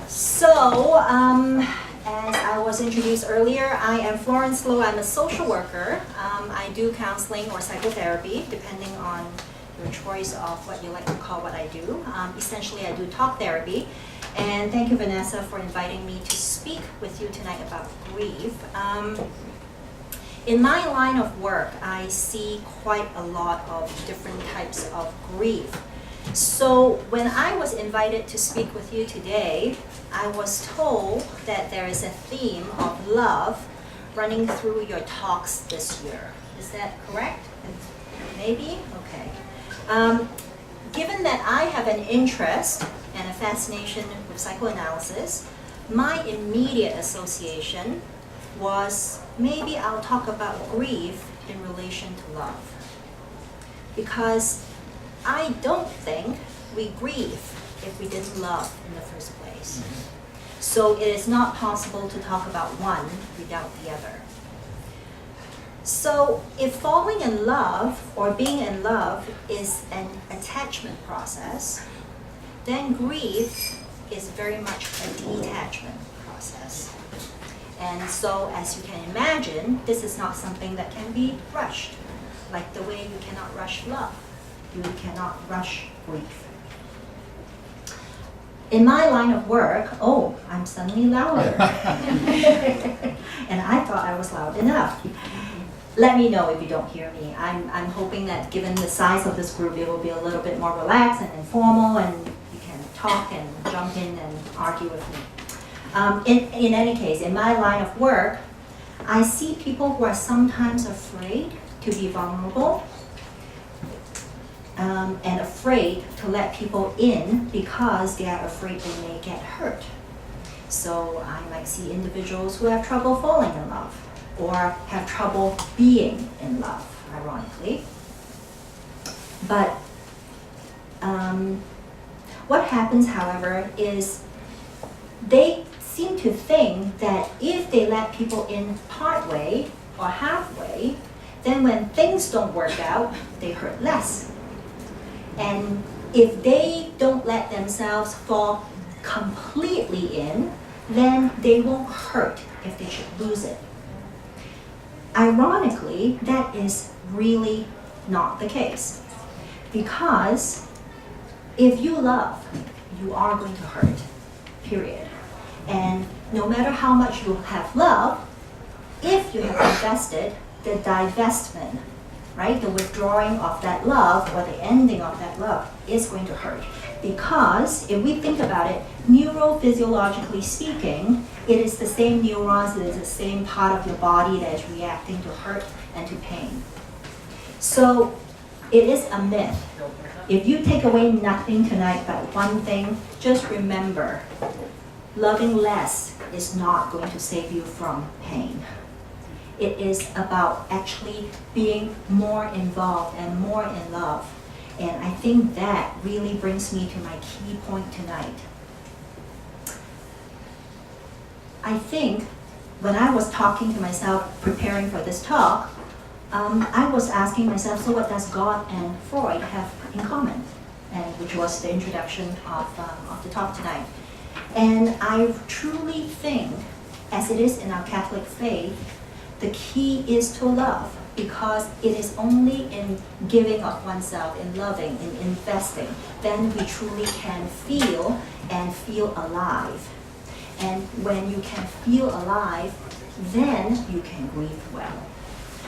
As I was introduced earlier, I am Florence Loh. I'm a social worker. I do counseling or psychotherapy, depending on your choice of what you like to call what I do. Essentially, I do talk therapy. And thank you, Vanessa, for inviting me to speak with you tonight about grief. In my line of work, I see quite a lot of different types of grief. So when I was invited to speak with you today, I was told that there is a theme of love running through your talks this year. Is that correct? Maybe? Okay. Given that I have an interest and a fascination with psychoanalysis, my immediate association was maybe I'll talk about grief in relation to love. Because I don't think we grieve if we didn't love in the first place. So it is not possible to talk about one without the other. So if falling in love or being in love is an attachment process, then grief is very much a detachment process. And so as you can imagine, this is not something that can be rushed, like the way you cannot rush love. You cannot rush grief. In my line of work, I'm suddenly louder. And I thought I was loud enough. Let me know if you don't hear me. I'm hoping that given the size of this group, it will be a little bit more relaxed and informal, and you can talk and jump in and argue with me. In any case, in my line of work, I see people who are sometimes afraid to be vulnerable, and afraid to let people in because they are afraid they may get hurt. So I might see individuals who have trouble falling in love or have trouble being in love, ironically. But what happens, however, is they seem to think that if they let people in partway or halfway, then when things don't work out, they hurt less. And if they don't let themselves fall completely in, then they won't hurt if they should lose it. Ironically, that is really not the case. Because if you love, you are going to hurt, period. And no matter how much you have loved, if you have invested, the divestment, right? The withdrawing of that love or the ending of that love is going to hurt. Because if we think about it, neurophysiologically speaking, it is the same neurons, it is the same part of your body that is reacting to hurt and to pain. So it is a myth. If you take away nothing tonight but one thing, just remember, loving less is not going to save you from pain. It is about actually being more involved and more in love. And I think that really brings me to my key point tonight. I think when I was talking to myself, preparing for this talk, I was asking myself, so what does God and Freud have in common? And which was the introduction of the talk tonight. And I truly think, as it is in our Catholic faith, the key is to love, because it is only in giving of oneself, in loving, in investing, then we truly can feel and feel alive. And when you can feel alive, then you can grieve well.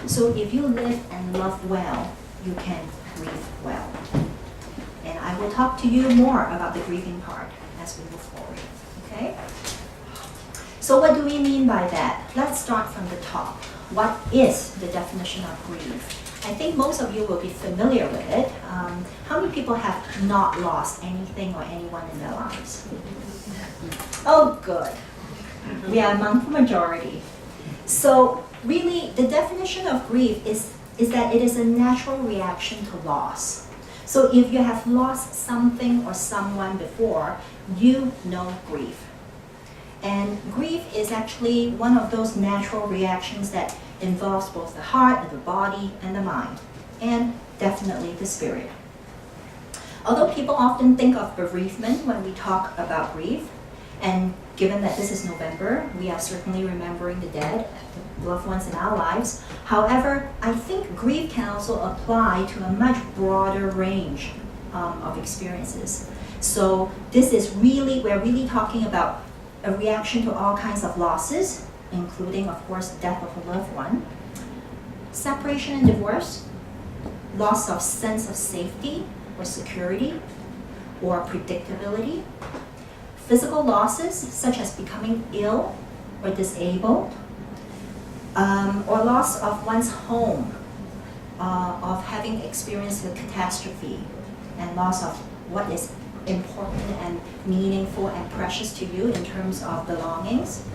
So if you live and love well, you can grieve well. And I will talk to you more about the grieving part as we move forward. Okay? So what do we mean by that? Let's start from the top. What is the definition of grief? I think most of you will be familiar with it. How many people have not lost anything or anyone in their lives? Oh, good. We are among the majority. So really, the definition of grief is that it is a natural reaction to loss. So if you have lost something or someone before, you know grief. And grief is actually one of those natural reactions that involves both the heart, the body, and the mind, and definitely the spirit. Although people often think of bereavement when we talk about grief, And given that this is November, we are certainly remembering the dead, the loved ones in our lives. However, I think grief can also apply to a much broader range of experiences. So this is really, we're really talking about a reaction to all kinds of losses, including, of course, death of a loved one, separation and divorce, loss of sense of safety or security or predictability, physical losses such as becoming ill or disabled, or loss of one's home, of having experienced a catastrophe, and loss of what is important and meaningful and precious to you in terms of belongings,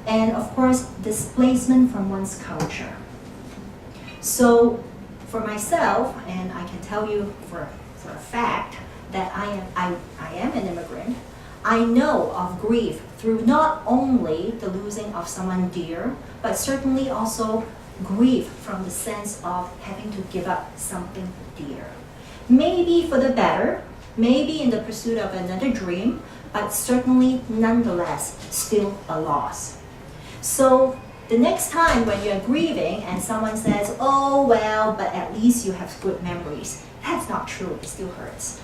and of course displacement from one's culture. So for myself, and I can tell you for a fact that I am an immigrant, I know of grief through not only the losing of someone dear, but certainly also grief from the sense of having to give up something dear. Maybe for the better, maybe in the pursuit of another dream, but certainly nonetheless still a loss. So the next time when you're grieving and someone says, oh well, but at least you have good memories, that's not true, it still hurts,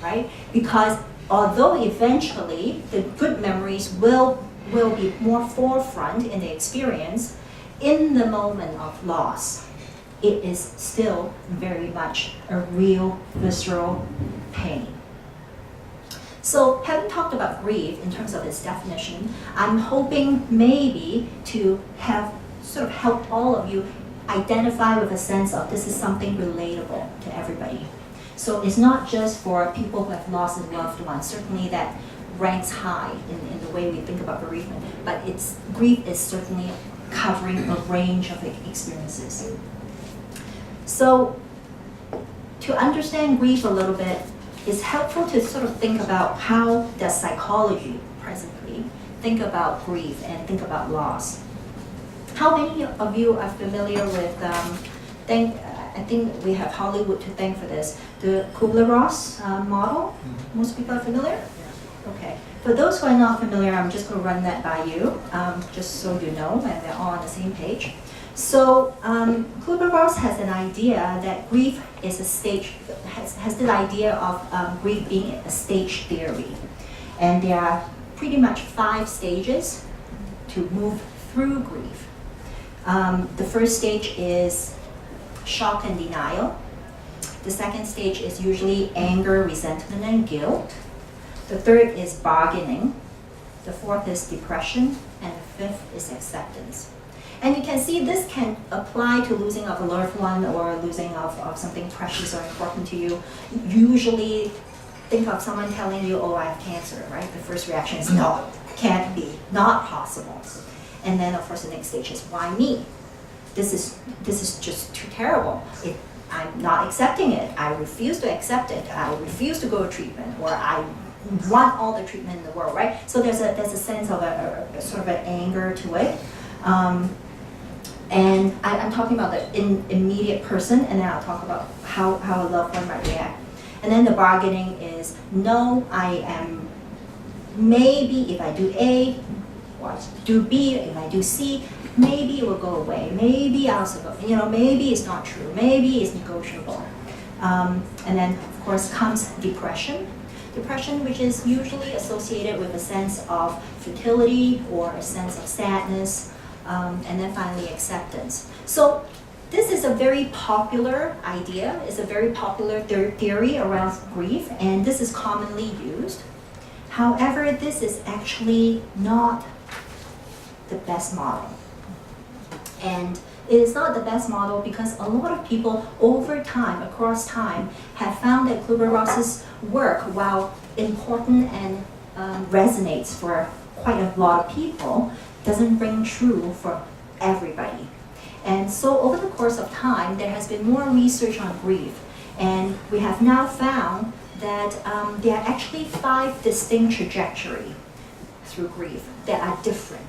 right? Because although eventually the good memories will be more forefront in the experience, in the moment of loss, it is still very much a real visceral pain. So having talked about grief in terms of its definition, I'm hoping maybe to have sort of help all of you identify with a sense of this is something relatable to everybody. So it's not just for people who have lost a loved one. Certainly that ranks high in the way we think about bereavement, but grief is certainly covering a range of experiences. So to understand grief a little bit, it's helpful to sort of think about how does psychology presently think about grief and think about loss. How many of you are familiar with, I think we have Hollywood to thank for this, the Kubler-Ross model? Most people are familiar? Okay. For those who are not familiar, I'm just going to run that by you, just so you know, and we're all on the same page. So Kubler-Ross has an idea that grief is a stage, has this idea of grief being a stage theory. And there are pretty much 5 stages to move through grief. The first stage is shock and denial. The second stage is usually anger, resentment, and guilt. The third is bargaining. The fourth is depression. And the fifth is acceptance. And you can see this can apply to losing of a loved one or losing of something precious or important to you. Usually, think of someone telling you, oh, I have cancer, right? The first reaction is, no, can't be, not possible. And then, of course, the next stage is, why me? This is just too terrible. I'm not accepting it. I refuse to accept it. I refuse to go to treatment, or I want all the treatment in the world, right? So there's a sense of a sort of an anger to it. And I'm talking about the immediate person, and then I'll talk about how a loved one might react. And then the bargaining is, no, I am, maybe if I do A, or do B, if I do C, maybe it will go away. Maybe I'll survive. Maybe it's not true. Maybe it's negotiable. And then, of course, comes depression. Depression, which is usually associated with a sense of futility or a sense of sadness. And then finally acceptance. So this is a very popular idea. It's a very popular theory around grief, and this is commonly used. However, this is actually not the best model. And it is not the best model because a lot of people over time, across time, have found that Kubler-Ross's work, while important and resonates for quite a lot of people, doesn't ring true for everybody. And so over the course of time, there has been more research on grief. And we have now found that there are actually 5 distinct trajectories through grief that are different.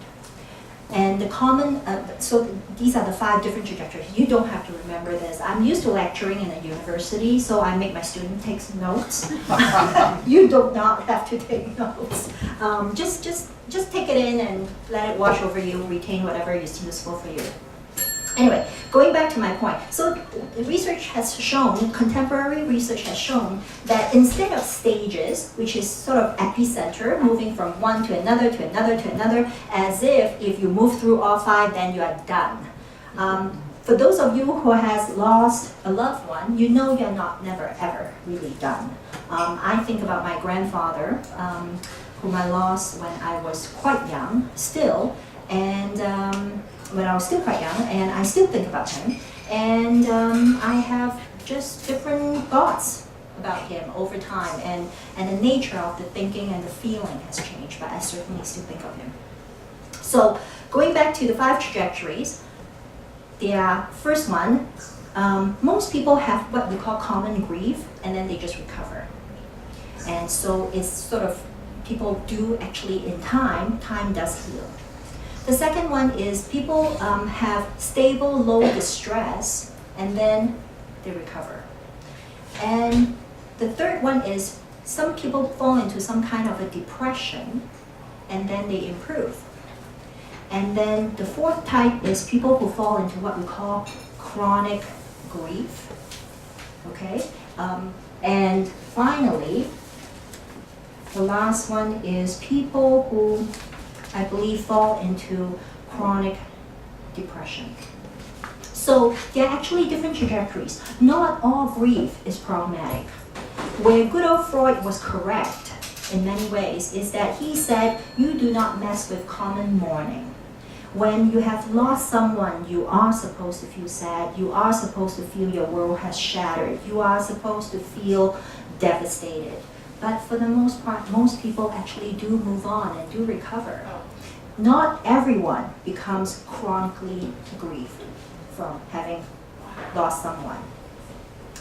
And the common, so these are the 5 different trajectories. You don't have to remember this. I'm used to lecturing in a university, so I make my students take notes. You do not have to take notes. Just take it in and let it wash over you, retain whatever is useful for you. Anyway, going back to my point. So research has shown, contemporary research has shown that instead of stages, which is sort of epicenter, moving from one to another, to another, to another, as if you move through all 5, then you are done. For those of you who has lost a loved one, you know you're not never ever really done. I think about my grandfather, whom I lost when I was quite young still, and when I was still quite young, and I still think about him, and I have just different thoughts about him over time, and the nature of the thinking and the feeling has changed, but I certainly still think of him. So going back to the 5 trajectories, the first one, most people have what we call common grief, and then they just recover. And so it's sort of, people do actually in time does heal. The second one is people have stable, low distress, and then they recover. And the third one is some people fall into some kind of a depression, and then they improve. And then the fourth type is people who fall into what we call chronic grief. Okay? And finally, the last one is people who, I believe, fall into chronic depression. So there are actually different trajectories. Not all grief is problematic. Where good old Freud was correct in many ways is that he said, you do not mess with common mourning. When you have lost someone, you are supposed to feel sad. You are supposed to feel your world has shattered. You are supposed to feel devastated. But for the most part, most people actually do move on and do recover. Not everyone becomes chronically grieved from having lost someone.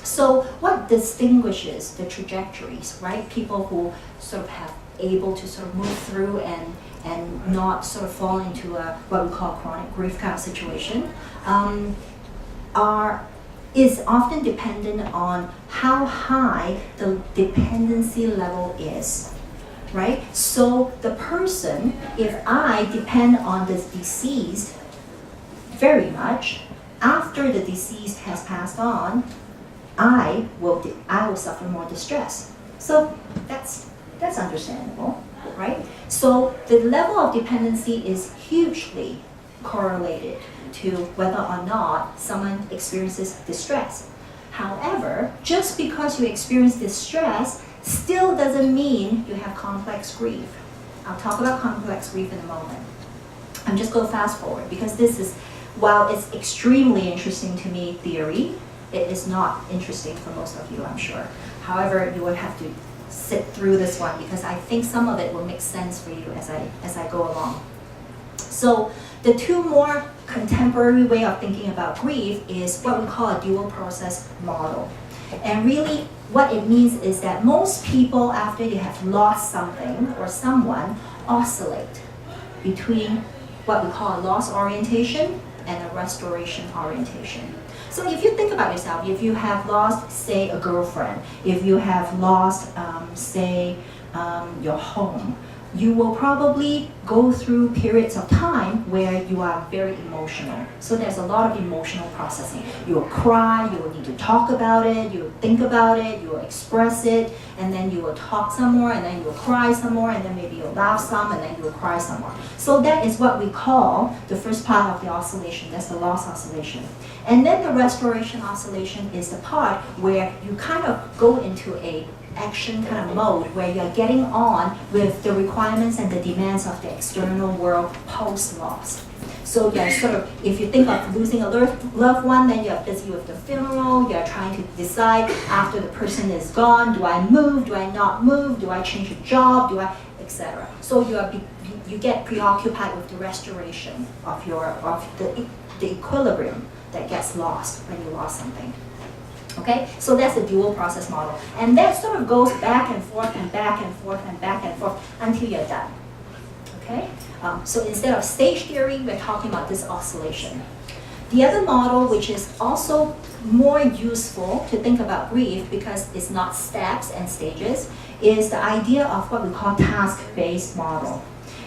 So what distinguishes the trajectories, right? People who sort of have able to sort of move through and not sort of fall into a what we call chronic grief kind of situation, is often dependent on how high the dependency level is, right? So the person, if I depend on the deceased very much, after the deceased has passed on, I will suffer more distress. So that's understandable, right? So the level of dependency is hugely correlated to whether or not someone experiences distress. However, just because you experience distress still doesn't mean you have complex grief. I'll talk about complex grief in a moment. I'm just going to fast forward because this is, while it's extremely interesting to me theory, it is not interesting for most of you, I'm sure. However, you would have to sit through this one because I think some of it will make sense for you as I go along. So the two more contemporary way of thinking about grief is what we call a dual process model. And really what it means is that most people, after they have lost something or someone, oscillate between what we call a loss orientation and a restoration orientation. So if you think about yourself, if you have lost, say, a girlfriend, if you have lost, say, your home, you will probably go through periods of time where you are very emotional. So there's a lot of emotional processing. You will cry, you will need to talk about it, you will think about it, you will express it, and then you will talk some more, and then you will cry some more, and then maybe you'll laugh some, and then you will cry some more. So that is what we call the first part of the oscillation. That's the loss oscillation. And then the restoration oscillation is the part where you kind of go into a action kind of mode where you're getting on with the requirements and the demands of the external world post-loss. So you're sort of, if you think of losing a loved one, then you're busy with the funeral, you're trying to decide after the person is gone, do I move, do I not move, do I change a job, do I, etc. So you get preoccupied with the restoration of the equilibrium that gets lost when you lost something. Okay, so that's the dual process model. And that sort of goes back and forth and back and forth and back and forth until you're done. Okay, So instead of stage theory, we're talking about this oscillation. The other model, which is also more useful to think about grief because it's not steps and stages, is the idea of what we call task-based model.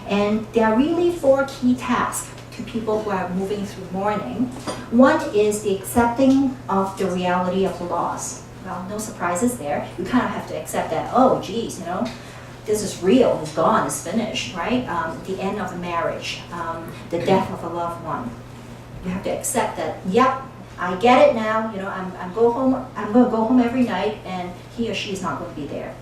And there are really 4 key tasks to people who are moving through mourning. One is the accepting of the reality of the loss. Well, no surprises there. You kind of have to accept that, oh, geez, this is real, it's gone, it's finished, right? The end of the marriage, the death of a loved one. You have to accept that, yep, I get it now, I'm going to go home every night and he or she is not going to be there.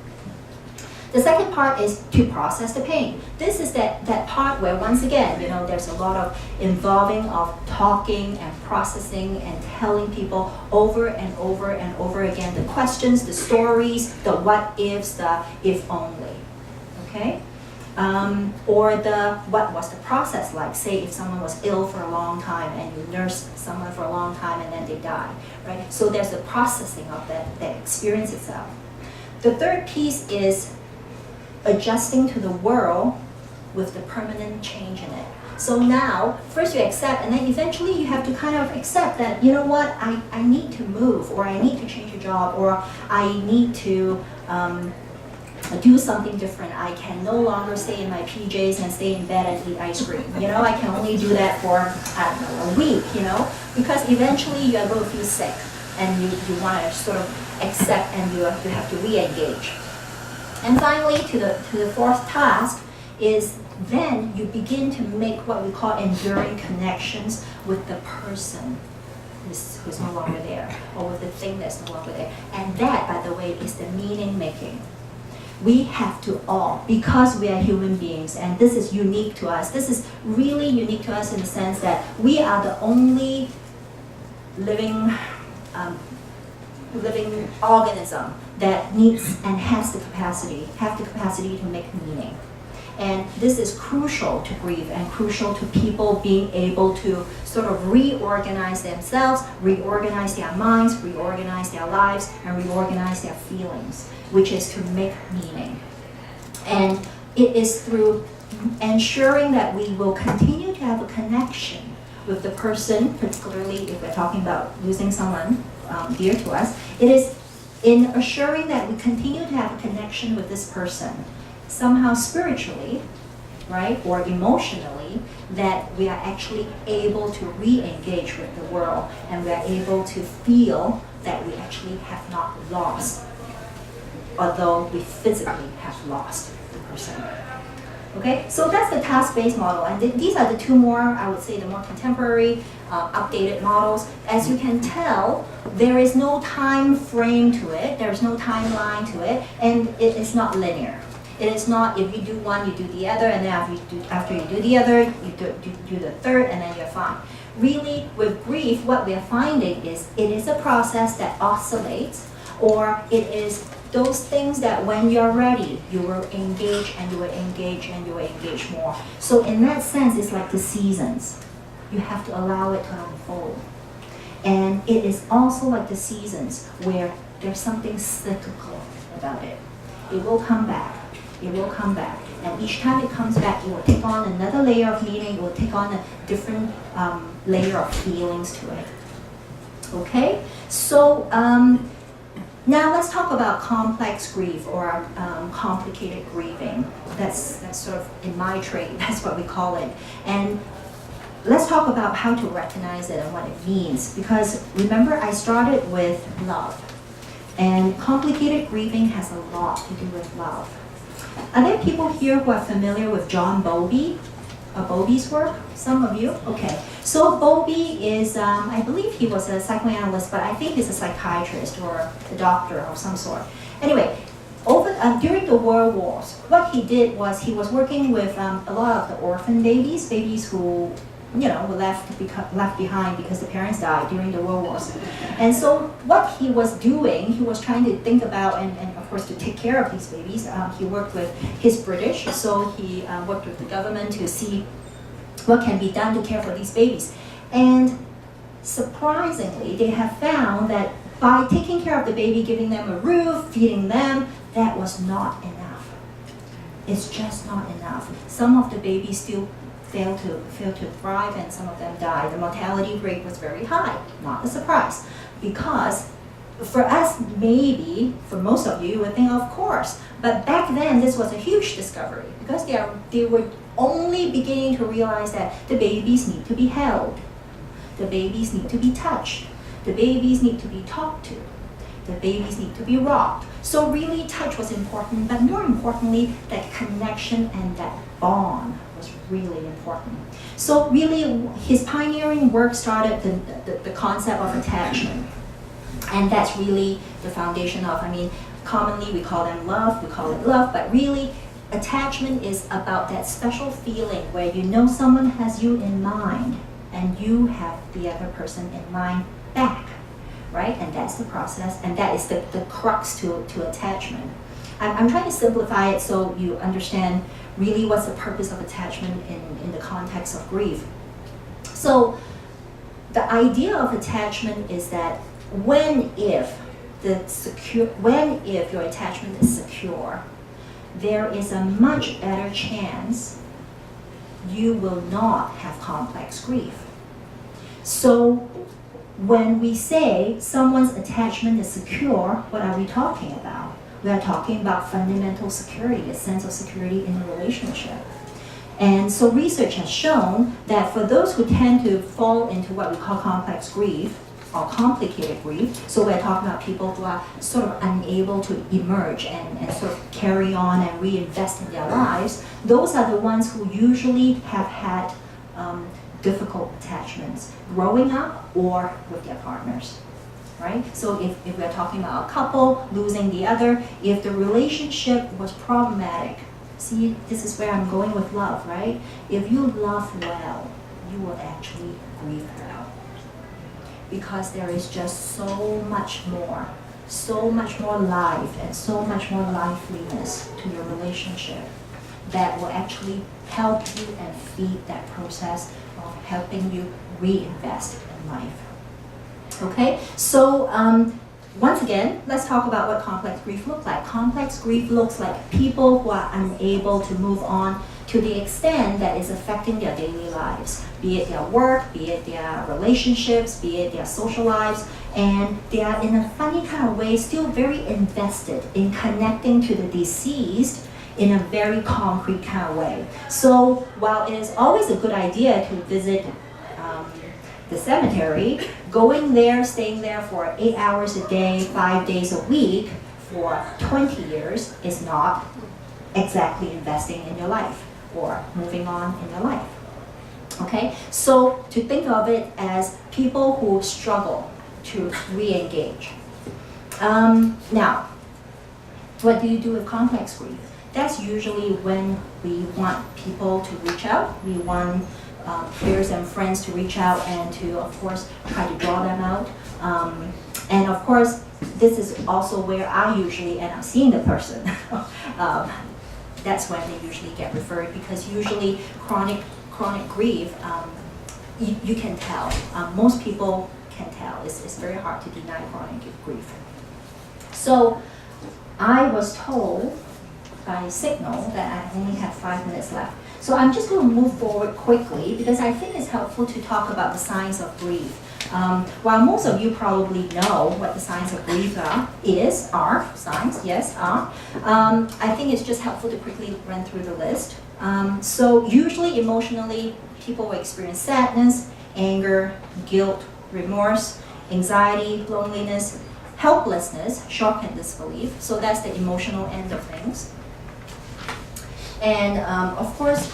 The second part is to process the pain. This is that part where, once again, there's a lot of involving of talking and processing and telling people over and over and over again the questions, the stories, the what ifs, the if only. Okay? Or what was the process like? Say if someone was ill for a long time and you nursed someone for a long time and then they die, right? So there's the processing of that experience itself. The third piece is adjusting to the world with the permanent change in it. So now, first you accept, and then eventually you have to kind of accept that, you know what, I need to move, or I need to change a job, or I need to do something different. I can no longer stay in my PJs and stay in bed and eat ice cream. I can only do that for, I don't know, a week, because eventually you are going to feel sick, and you want to sort of accept, and you have to re-engage. And finally, to the fourth task is then you begin to make what we call enduring connections with the person who's no longer there, or with the thing that's no longer there. And that, by the way, is the meaning making. We have to all, because we are human beings, and this is unique to us. This is really unique to us in the sense that we are the only living organism that needs and have the capacity to make meaning. And this is crucial to grief and crucial to people being able to sort of reorganize themselves, reorganize their minds, reorganize their lives, and reorganize their feelings, which is to make meaning. And it is through ensuring that we will continue to have a connection with the person, particularly if we're talking about losing someone dear to us. It is in assuring that we continue to have a connection with this person, somehow spiritually, right, or emotionally, that we are actually able to re-engage with the world, and we are able to feel that we actually have not lost, although we physically have lost the person. Okay, so that's the task-based model, and these are the two more, I would say, the more contemporary, updated models. As you can tell, there is no time frame to it, there's no timeline to it, and it is not linear. It is not if you do one, you do the other, and then after you do the other, you do the third, and then you're fine. Really, with grief, what we are finding is it is a process that oscillates, or it is those things that when you're ready, you will engage and you will engage and you will engage more. So in that sense, it's like the seasons. You have to allow it to unfold. And it is also like the seasons where there's something cyclical about it. It will come back. It will come back. And each time it comes back, it will take on another layer of meaning. It will take on a different layer of feelings to it. Okay? So now let's talk about complex grief or complicated grieving. That's sort of in my trade, that's what we call it. And let's talk about how to recognize it and what it means. Because remember, I started with love. And complicated grieving has a lot to do with love. Are there people here who are familiar with John Bowlby? Bowlby's work? Some of you? Okay. So Bowlby is, I believe he was a psychoanalyst, but I think he's a psychiatrist or a doctor of some sort. Anyway, during the World Wars, what he did was he was working with a lot of the orphan babies who were left behind because the parents died during the World Wars. And so what he was doing, he was trying to think about, and of course to take care of these babies, he worked with his British, so he worked with the government to see what can be done to care for these babies. And surprisingly, they have found that by taking care of the baby, giving them a roof, feeding them, that was not enough. is just not enough. Some of the babies still fail to thrive, and some of them die. The mortality rate was very high, not a surprise, because for us, maybe, for most of you would think, of course, but back then this was a huge discovery, because they were only beginning to realize that the babies need to be held, the babies need to be touched, the babies need to be talked to, the babies need to be rocked. So really touch was important, but more importantly, that connection and that bond was really important. So really, his pioneering work started the concept of attachment. And that's really the foundation of, commonly we call them love, we call it love, but really attachment is about that special feeling where you know someone has you in mind and you have the other person in mind back, right? And that's the process, and that is the crux to attachment. I'm trying to simplify it so you understand really what's the purpose of attachment in the context of grief. So the idea of attachment is that if your attachment is secure, there is a much better chance you will not have complex grief. So when we say someone's attachment is secure, what are we talking about? We are talking about fundamental security, a sense of security in the relationship. And so research has shown that for those who tend to fall into what we call complex grief, or complicated grief, so we're talking about people who are sort of unable to emerge and sort of carry on and reinvest in their lives, those are the ones who usually have had difficult attachments growing up or with their partners, right? So if we're talking about a couple losing the other, if the relationship was problematic, see, this is where I'm going with love, right? If you love well, you will actually grieve well. Because there is just so much more life and so much more liveliness to your relationship that will actually help you and feed that process of helping you reinvest in life. Okay, so once again, let's talk about what complex grief looks like. Complex grief looks like people who are unable to move on to the extent that is affecting their daily lives, be it their work, be it their relationships, be it their social lives, and they are in a funny kind of way still very invested in connecting to the deceased in a very concrete kind of way. So while it is always a good idea to visit the cemetery, going there, staying there for 8 hours a day, 5 days a week for 20 years is not exactly investing in your life or moving on in your life. Okay, so to think of it as people who struggle to re-engage. Now, what do you do with complex grief? That's usually when we want people to reach out. We want peers and friends to reach out and to, of course, try to draw them out. And of course, this is also where I usually end up seeing the person. That's when they usually get referred, because usually chronic grief, you can tell. Most people can tell. It's very hard to deny chronic grief. So I was told by Signal that I only have 5 minutes left. So I'm just going to move forward quickly because I think it's helpful to talk about the signs of grief. While most of you probably know what the signs of grief are, I think it's just helpful to quickly run through the list. So usually emotionally, people will experience sadness, anger, guilt, remorse, anxiety, loneliness, helplessness, shock and disbelief. So that's the emotional end of things. And of course,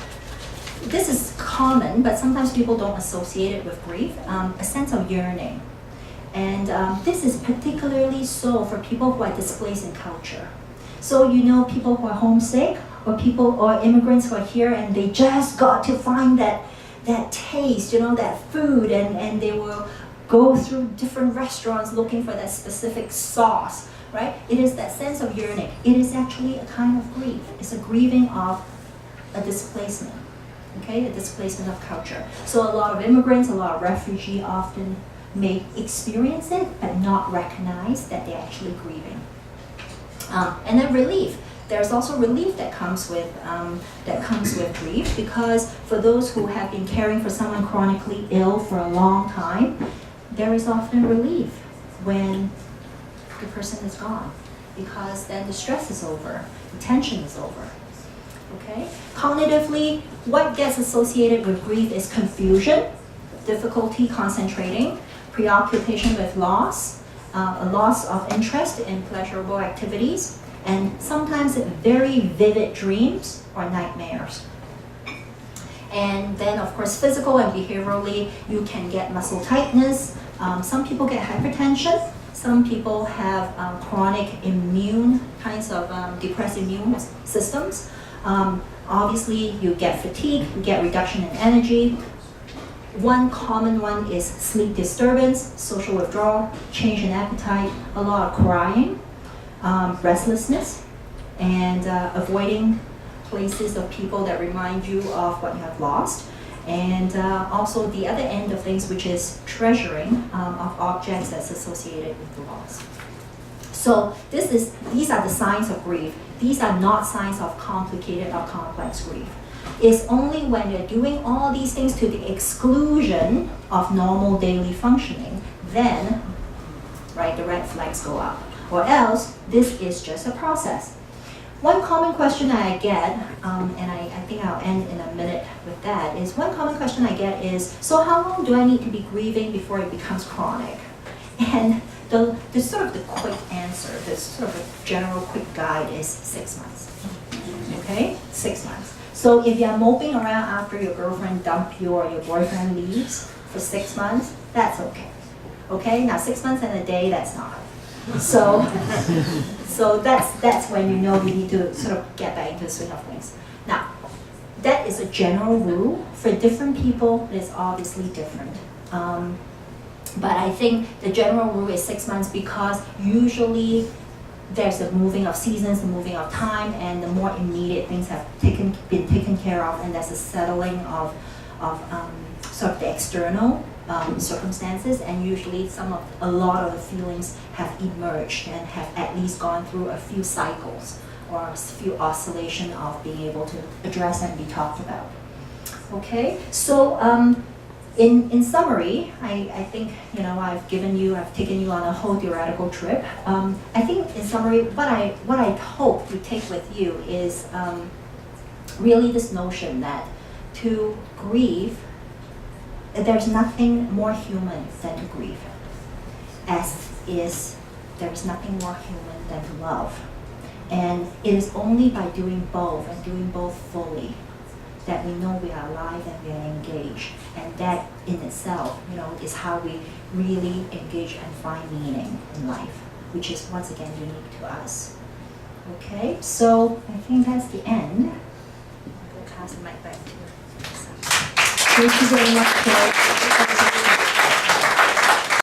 this is common, but sometimes people don't associate it with grief, a sense of yearning. And this is particularly so for people who are displaced in culture. So people who are homesick, or immigrants who are here and they just got to find that taste, that food, and they will go through different restaurants looking for that specific sauce, right? It is that sense of yearning. It is actually a kind of grief. It's a grieving of a displacement, okay? A displacement of culture. So a lot of immigrants, a lot of refugees often may experience it, but not recognize that they're actually grieving. And then relief. there's also relief that comes with grief, because for those who have been caring for someone chronically ill for a long time, there is often relief when the person is gone, because then the stress is over, the tension is over. Okay? Cognitively, what gets associated with grief is confusion, difficulty concentrating, preoccupation with loss, a loss of interest in pleasurable activities, and sometimes very vivid dreams or nightmares. And then, of course, physical and behaviorally, you can get muscle tightness. Some people get hypertension. Some people have chronic immune kinds of depressed immune systems. Obviously, you get fatigue, you get reduction in energy. One common one is sleep disturbance, social withdrawal, change in appetite, a lot of crying, restlessness, and avoiding places of people that remind you of what you have lost. And also the other end of things, which is treasuring of objects that's associated with the loss. So these are the signs of grief. These are not signs of complicated or complex grief. It's only when you're doing all these things to the exclusion of normal daily functioning, then, right, the red flags go up. Or else, this is just a process. One common question I get, and I think I'll end in a minute with that, is one common question I get is, so how long do I need to be grieving before it becomes chronic? And the sort of the quick answer, the sort of a general quick guide is 6 months. Okay? 6 months. So if you're moping around after your girlfriend dumped you or your boyfriend leaves for 6 months, that's okay. Okay? Now 6 months and a day, that's not. So that's when you know you need to sort of get back into the swing of things. Now, that is a general rule. For different people, it's obviously different. But I think the general rule is 6 months because usually there's a moving of seasons, the moving of time, and the more immediate things have been taken care of, and there's a settling of sort of the external circumstances, and usually a lot of the feelings have emerged and have at least gone through a few cycles or a few oscillations of being able to address and be talked about. Okay, so in summary, I think I've taken you on a whole theoretical trip. I think in summary, what I hope to take with you is really this notion that to grieve, there's nothing more human than to grieve, as is there's nothing more human than to love. And it is only by doing both and doing both fully that we know we are alive and we are engaged. And that in itself, is how we really engage and find meaning in life, which is once again unique to us. Okay, so I think that's the end. I'm going to pass the mic back to you. Thank you very much, Claire.